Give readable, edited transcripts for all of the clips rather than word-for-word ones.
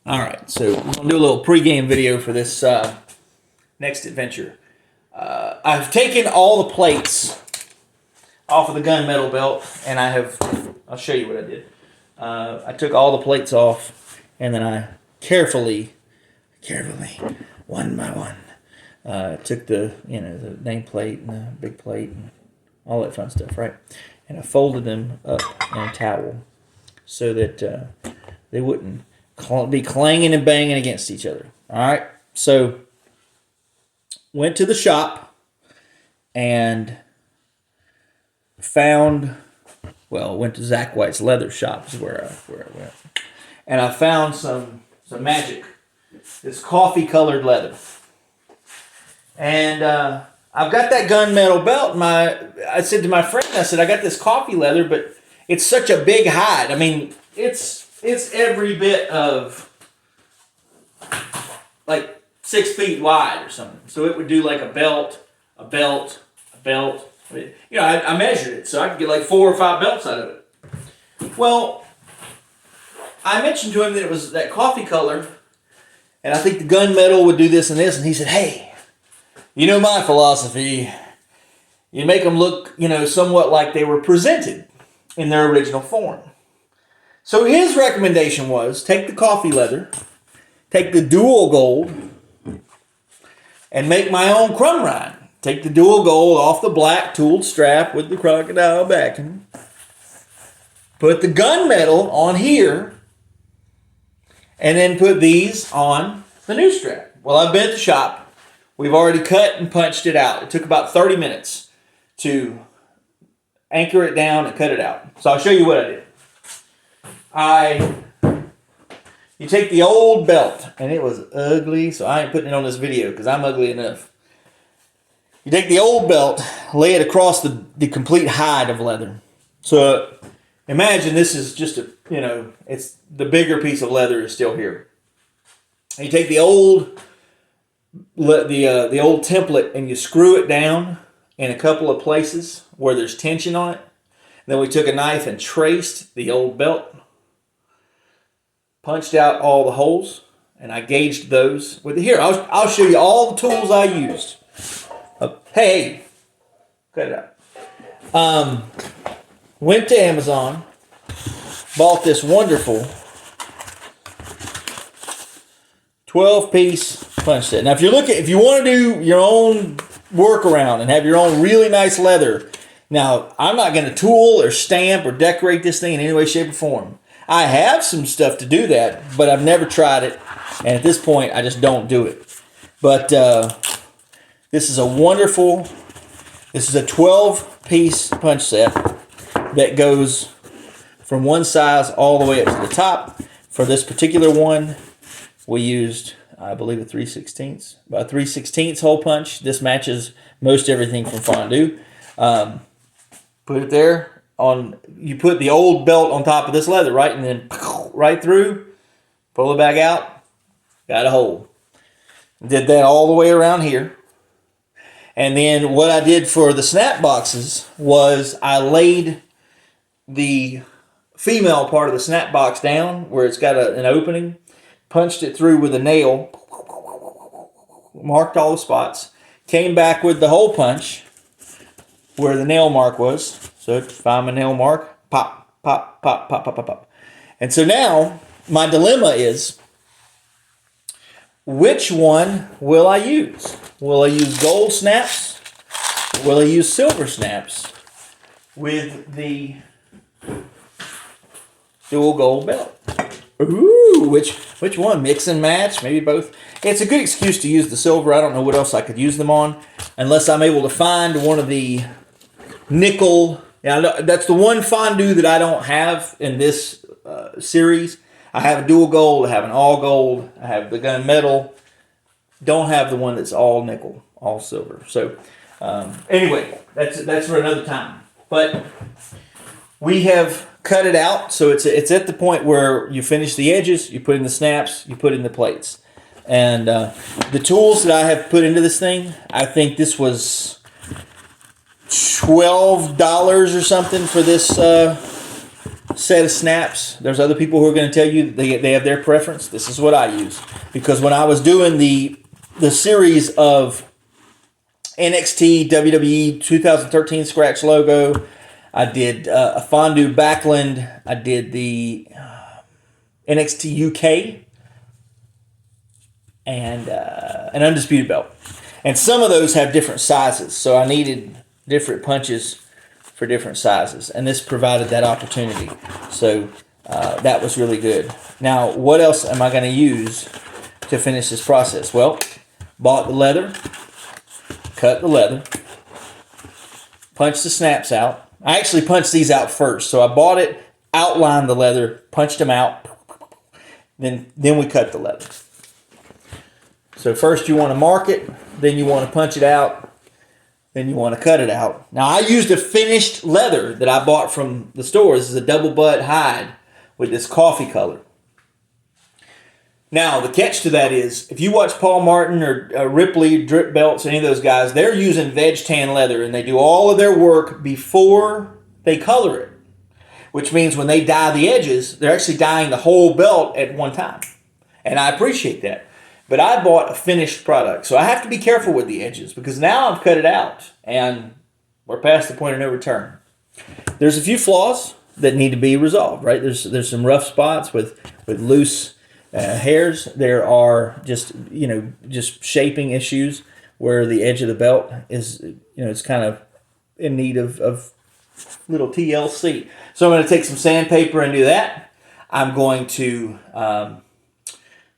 All right, so I'm gonna do a little pre-game video for this next adventure. I've taken all the plates off of the gunmetal belt, and I'll show you what I did. I took all the plates off, and then I carefully, one by one, took the the nameplate and the big plate and all that fun stuff, right? And I folded them up in a towel so that they wouldn't be clanging and banging against each other. All right, so went to the shop and went to Zach White's leather shop is where I went, and I found some magic, this coffee colored leather, and I've got that gunmetal belt. I said to my friend, I said, I got this coffee leather, but it's such a big hide. I mean, it's every bit of like 6 feet wide or something. So it would do like a belt. I measured it, so I could get like 4 or 5 belts out of it. Well, I mentioned to him that it was that coffee color, and I think the gunmetal would do this and this, and he said, hey, you know my philosophy. You make them look, somewhat like they were presented in their original form. So his recommendation was take the coffee leather, take the dual gold, and make my own crumb rind. Take the dual gold off the black tooled strap with the crocodile backing. Put the gunmetal on here, and then put these on the new strap. Well, I've been at the shop. We've already cut and punched it out. It took about 30 minutes to anchor it down and cut it out. So I'll show you what I did. You take the old belt, and it was ugly, so I ain't putting it on this video because I'm ugly enough. You take the old belt, lay it across the complete hide of leather. So imagine this is just it's the bigger piece of leather is still here. And you take the old template and you screw it down in a couple of places where there's tension on it. Then we took a knife and traced the old belt, punched out all the holes, and I gauged those with here. I'll show you all the tools I used. Hey, cut it out. Went to Amazon, bought this wonderful 12-piece punch set. Now, if you want to do your own workaround and have your own really nice leather, now I'm not going to tool or stamp or decorate this thing in any way, shape, or form. I have some stuff to do that, but I've never tried it, and at this point, I just don't do it. But this is a 12-piece punch set that goes from one size all the way up to the top. For this particular one, we used, I believe, a 3/16 hole punch. This matches most everything from FANDU. Put it there. You put the old belt on top of this leather, right? And then right through, pull it back out, got a hole. Did that all the way around here. And then what I did for the snap boxes was I laid the female part of the snap box down where it's got an opening, punched it through with a nail, marked all the spots, came back with the hole punch where the nail mark was. So find my nail mark, pop, pop, pop, pop, pop, pop, pop. And so now my dilemma is, which one will I use? Will I use gold snaps? Will I use silver snaps with the dual gold belt? Ooh, which one? Mix and match? Maybe both. It's a good excuse to use the silver. I don't know what else I could use them on, unless I'm able to find one of the nickel. Yeah, that's the one FANDU that I don't have in this series. I have a dual gold, I have an all gold, I have the gunmetal. Don't have the one that's all nickel, all silver. So anyway, that's for another time. But we have cut it out, so it's at the point where you finish the edges, you put in the snaps, you put in the plates. And the tools that I have put into this thing, I think this was $12 or something for this set of snaps. There's other people who are going to tell you they have their preference. This is what I use. Because when I was doing the series of NXT WWE 2013 scratch logo, I did a FANDU Backland. I did the NXT UK and an Undisputed Belt. And some of those have different sizes, so I needed different punches for different sizes, and this provided that opportunity. So that was really good. Now, what else am I going to use to finish this process? Well, bought the leather, cut the leather, punched the snaps out. I actually punched these out first, so I bought it, outlined the leather, punched them out, then we cut the leather. So first you want to mark it, then you want to punch it out, then you want to cut it out. Now I used a finished leather that I bought from the store. This is a double butt hide with this coffee color. Now the catch to that is, if you watch Paul Martin or Ripley, Drip Belts, any of those guys, they're using veg tan leather and they do all of their work before they color it. Which means when they dye the edges, they're actually dyeing the whole belt at one time. And I appreciate that. But I bought a finished product, so I have to be careful with the edges because now I've cut it out and we're past the point of no return. There's a few flaws that need to be resolved, right? There's some rough spots with loose hairs. There are just shaping issues where the edge of the belt is, it's kind of in need of little TLC. So I'm going to take some sandpaper and do that. I'm going to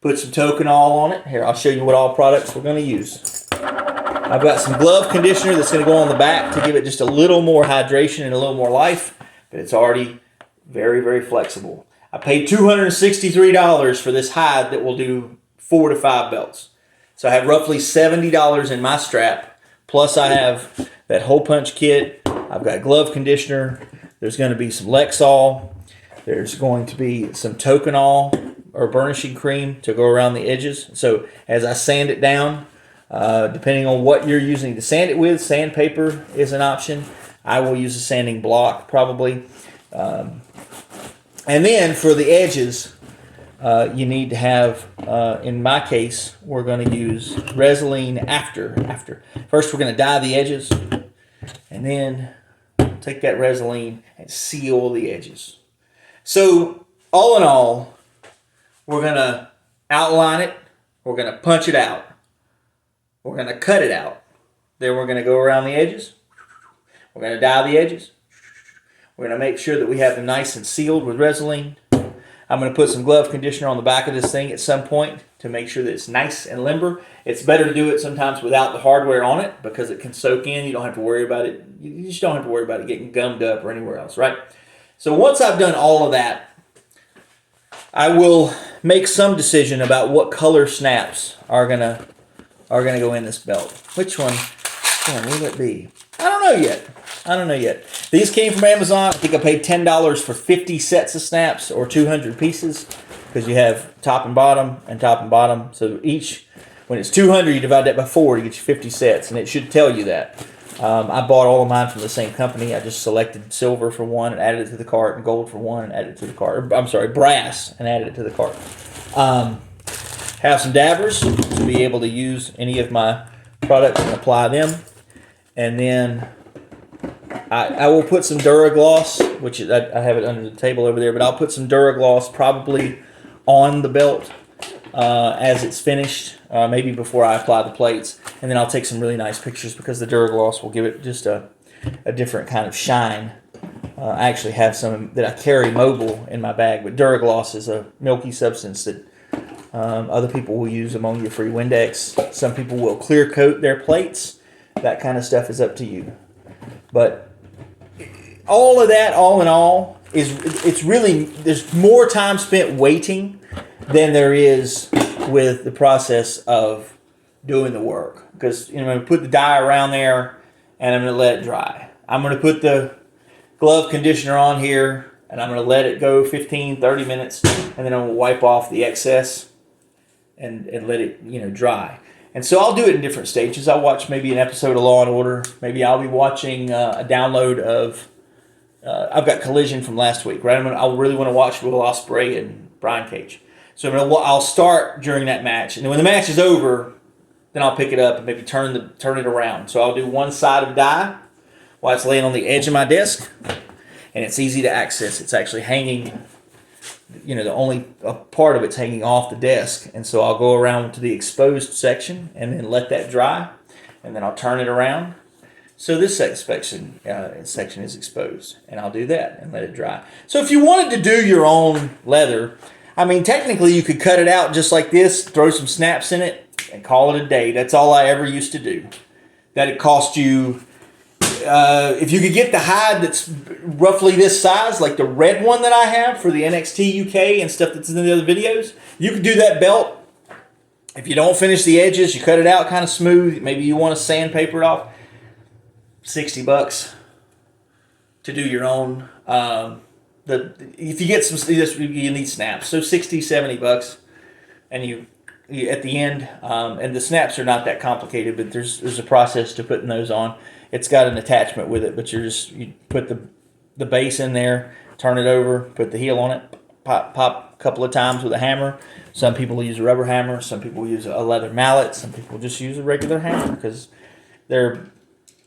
put some Tokenol on it. Here, I'll show you what all products we're going to use. I've got some glove conditioner that's going to go on the back to give it just a little more hydration and a little more life, but it's already very, very flexible. I paid $263 for this hide that will do 4 to 5 belts. So I have roughly $70 in my strap, plus I have that hole punch kit. I've got glove conditioner. There's going to be some Lexol. There's going to be some Tokenol or burnishing cream to go around the edges. So as I sand it down, depending on what you're using to sand it with, sandpaper is an option. I will use a sanding block probably. And then for the edges, you need to have, in my case, we're going to use Resolene after. First we're going to dye the edges, and then take that Resolene and seal the edges. So all in all, we're going to outline it, we're going to punch it out, we're going to cut it out, then we're going to go around the edges, we're going to dye the edges, we're going to make sure that we have them nice and sealed with Resolene. I'm going to put some glove conditioner on the back of this thing at some point to make sure that it's nice and limber. It's better to do it sometimes without the hardware on it because it can soak in. You don't have to worry about it. You just don't have to worry about it getting gummed up or anywhere else, right? So once I've done all of that, I will make some decision about what color snaps are gonna go in this belt. Which one will it be? I don't know yet. These came from Amazon. I think I paid $10 for 50 sets of snaps or 200 pieces because you have top and bottom and top and bottom. So each, when it's 200, you divide that by 4 to get you 50 sets, and it should tell you that. I bought all of mine from the same company. I just selected silver for one and added it to the cart, and gold for one and added it to the cart. I'm sorry, brass and added it to the cart. Have some dabbers to be able to use any of my products and apply them. And then I will put some Duragloss, which I have it under the table over there, but I'll put some Duragloss probably on the belt as it's finished, maybe before I apply the plates. And then I'll take some really nice pictures because the Duragloss will give it just a different kind of shine. I actually have some that I carry mobile in my bag, but Duragloss is a milky substance that other people will use ammonia-free Windex. Some people will clear coat their plates. That kind of stuff is up to you. But all of that, all in all, it's really, there's more time spent waiting than there is with the process of doing the work. Because I'm going to put the dye around there and I'm going to let it dry. I'm going to put the glove conditioner on here and I'm going to let it go 15, 30 minutes, and then I'm going to wipe off the excess and let it dry. And so I'll do it in different stages. I'll watch maybe an episode of Law and Order. Maybe I'll be watching a download of I've got Collision from last week, right? I really want to watch Will Ospreay and Brian Cage. So I'll start during that match, and then when the match is over, then I'll pick it up and maybe turn it around. So I'll do one side of die while it's laying on the edge of my desk, and it's easy to access. It's actually hanging, the only part of it's hanging off the desk, and so I'll go around to the exposed section and then let that dry, and then I'll turn it around. So this section is exposed, and I'll do that and let it dry. So if you wanted to do your own leather, I mean, technically you could cut it out just like this, throw some snaps in it, and call it a day. That's all I ever used to do. That'd cost you, if you could get the hide that's roughly this size, like the red one that I have for the NXT UK and stuff that's in the other videos, you could do that belt. If you don't finish the edges, you cut it out kind of smooth. Maybe you want to sandpaper it off. $60 to do your own. If you get some, you need snaps. So $60, $70, and you at the end, and the snaps are not that complicated, but there's a process to putting those on. It's got an attachment with it, but you put the base in there, turn it over, put the heel on it, pop a couple of times with a hammer. Some people use a rubber hammer. Some people use a leather mallet. Some people just use a regular hammer because they're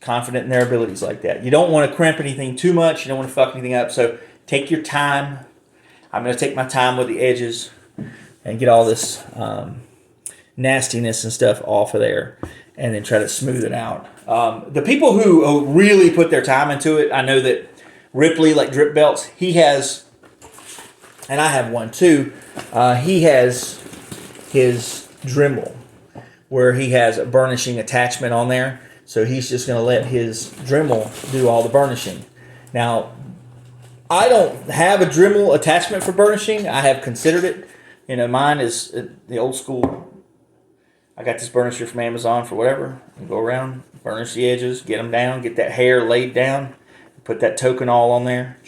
confident in their abilities like that. You don't want to crimp anything too much. You don't want to fuck anything up. So take your time. I'm going to take my time with the edges and get all this nastiness and stuff off of there, and then try to smooth it out. The people who really put their time into it, I know that Ripley, like Drip Belts, he has, and I have one too, he has his Dremel where he has a burnishing attachment on there. So he's just going to let his Dremel do all the burnishing. Now, I don't have a Dremel attachment for burnishing. I have considered it. Mine is the old school. I got this burnisher from Amazon for whatever. You go around, burnish the edges, get them down, get that hair laid down, put that token all on there.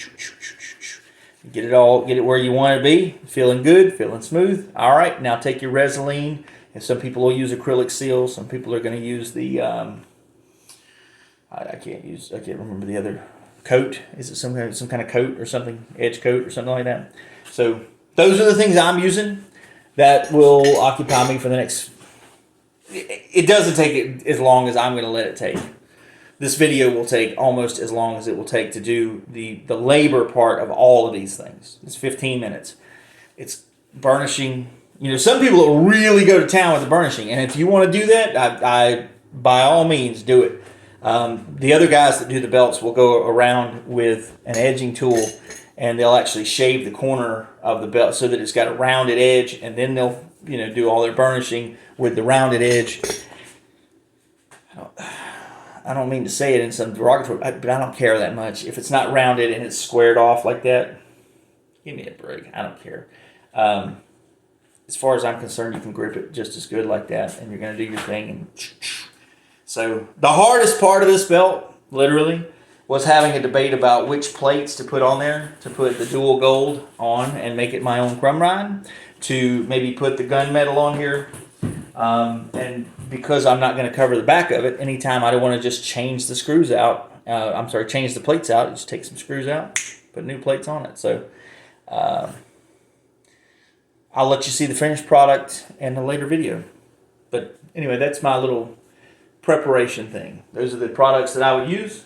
Get it where you want it to be. Feeling good, feeling smooth. All right, now take your Resolene. And some people will use acrylic seal. Some people are going to use the... I can't remember the other coat. Is it some kind of coat or something, edge coat or something like that? So those are the things I'm using that will occupy me for the next. It doesn't take it as long as I'm going to let it take. This video will take almost as long as it will take to do the labor part of all of these things. It's 15 minutes. It's burnishing. Some people will really go to town with the burnishing, and if you want to do that, I by all means do it. The other guys that do the belts will go around with an edging tool, and they'll actually shave the corner of the belt so that it's got a rounded edge, and then they'll do all their burnishing with the rounded edge. I don't mean to say it in some derogatory, but I don't care that much. If it's not rounded and it's squared off like that, give me a break. I don't care. As far as I'm concerned, you can grip it just as good like that, and you're going to do your thing. And so the hardest part of this belt, literally, was having a debate about which plates to put on there, to put the dual gold on and make it my own crumb rind, to maybe put the gunmetal on here. And because I'm not going to cover the back of it, anytime I don't want to just change the screws out, change the plates out, just take some screws out, put new plates on it. So I'll let you see the finished product in a later video. But anyway, that's my little preparation thing. Those are the products that I would use.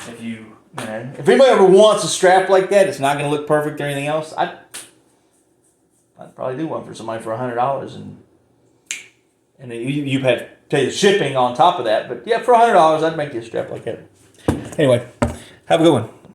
If anybody ever wants a strap like that, it's not going to look perfect or anything else, I'd probably do one for somebody for $100, and then you have to pay the shipping on top of that. But yeah, for $100, I'd make you a strap like that. Anyway, have a good one.